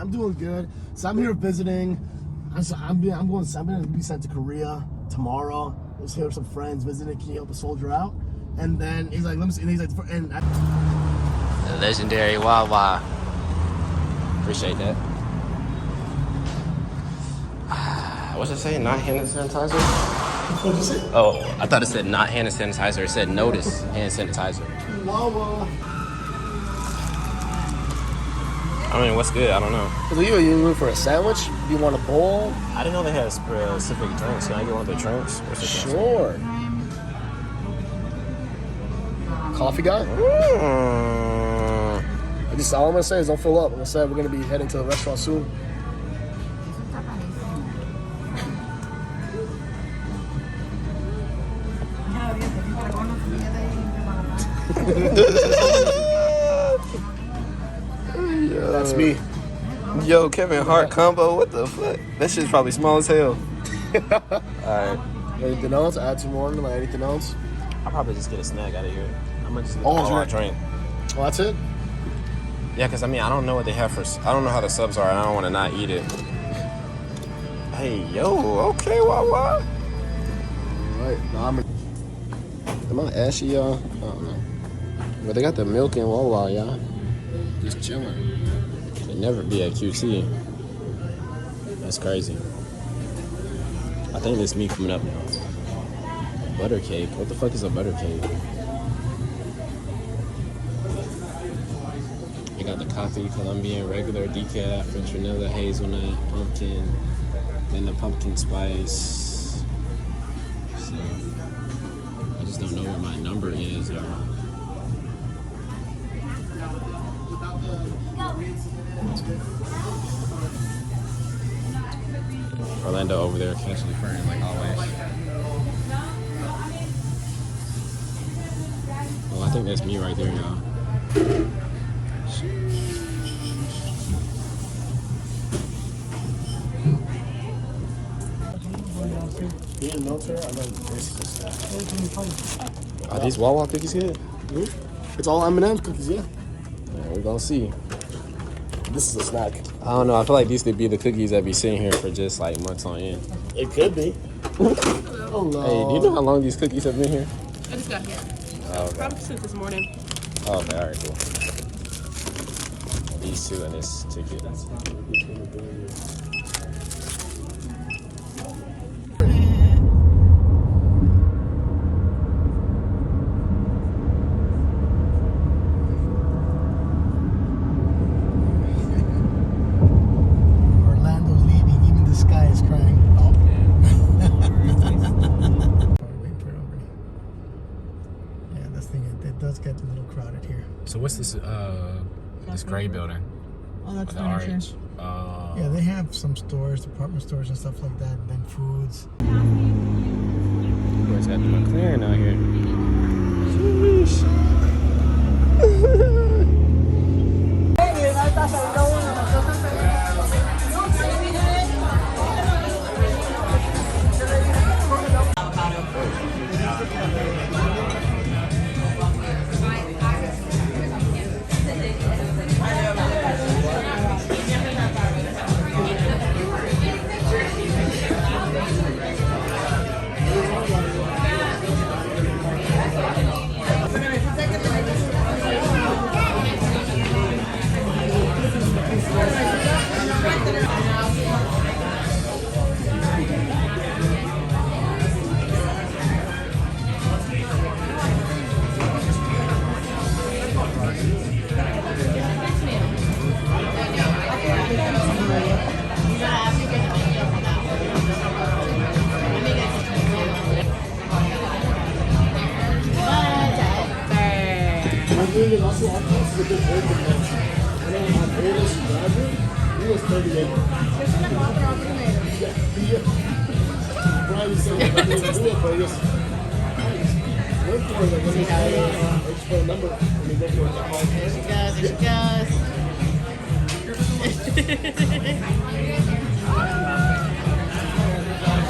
I'm doing good. So I'm here visiting. I'm gonna be sent to Korea tomorrow. Just here with some friends visiting. Can you help a soldier out? And then he's like, let me see. And he's like, The legendary Wawa. Appreciate that. What's it say? Not hand sanitizer? What'd you say? Oh, I thought it said not hand sanitizer. It said notice hand sanitizer. Wawa. I mean, what's good? I don't know. So you looking for a sandwich? Do you want a bowl? I didn't know they had specific drinks. Can I get one of the drinks? Sure. Coffee guy? All I'm gonna say is don't fill up. I'm gonna say we're gonna be heading to the restaurant soon. That's me. Yo, Kevin Hart combo. What the fuck? That shit's probably small as hell. Alright. Anything else? Add some more. Like anything else? I'll probably just get a snack out of here. I'm gonna just get a drink. Oh, that's it? Yeah, because I mean, I don't know what they have for. I don't know how the subs are, and I don't want to not eat it. Hey, yo, okay, Wawa. Alright. Am I ashy, y'all? I don't know. But they got the milk in Wawa, y'all. Just chilling. It'd never be at QT. That's crazy. I think this meat coming up now. Butter cake. What the fuck is a butter cake? You got the coffee, Colombian, regular, decaf, French vanilla, hazelnut, pumpkin, then the pumpkin spice. So, I just don't know where my number is, y'all. Orlando over there catching fern like always. Oh, I think that's me right there, y'all. Are these Wawa cookies good? It's all M&M's cookies, yeah. We're gonna see. This is a snack. I don't know. I feel like these could be the cookies that be sitting here for just like months on end. It could be. Oh no. Hey, do you know how long these cookies have been here? I just got here. Oh, okay. Probably since this morning. Oh, okay, all right, cool. These two and this ticket. Orlando's leaving. Even the sky is crying. Oh. Yeah, this thing it does get a little crowded here. So what's this gray building? Oh, that's the orange. Yeah, they have some stores, department stores and stuff like that, and then foods. You guys got the McLaren out here. Sheesh.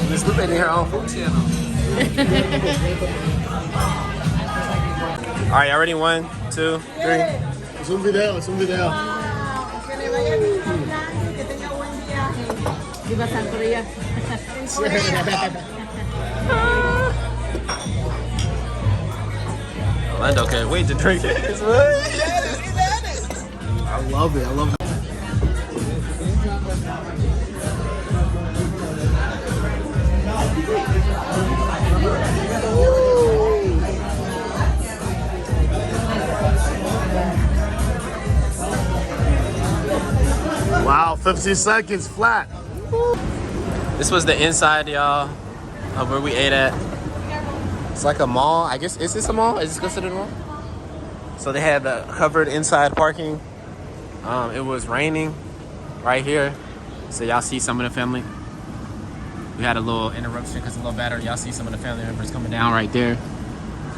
Miss Lupe in her own food channel. All right, y'all ready? 1, 2, 3. Es un video, es un video. Viva South Korea. Orlando can't wait to drink this. I love it. I love it. Wow, 50 seconds flat. This was the inside, y'all, of where we ate at. It's like a mall. I guess, is this a mall? Is this considered a mall? So they had the covered inside parking. It was raining right here. So y'all see some of the family. We had a little interruption because of a little battery. Y'all see some of the family members coming down right there.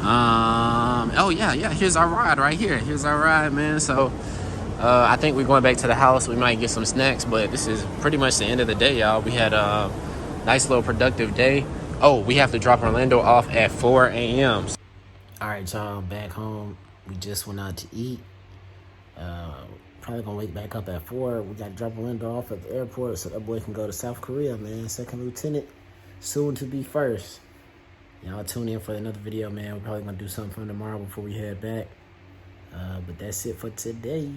Oh yeah, here's our ride right here. Here's our ride, man. So I think we're going back to the house. We might get some snacks, but this is pretty much the end of the day, y'all. We had a nice little productive day. Oh, we have to drop Orlando off at 4 a.m. All right, y'all, back home. We just went out to eat. Probably gonna wake back up at 4. We got to drop Orlando off at the airport so that boy can go to South Korea, man. Second lieutenant, soon to be first. Y'all tune in for another video, man. We're probably gonna do something for tomorrow before we head back. But that's it for today.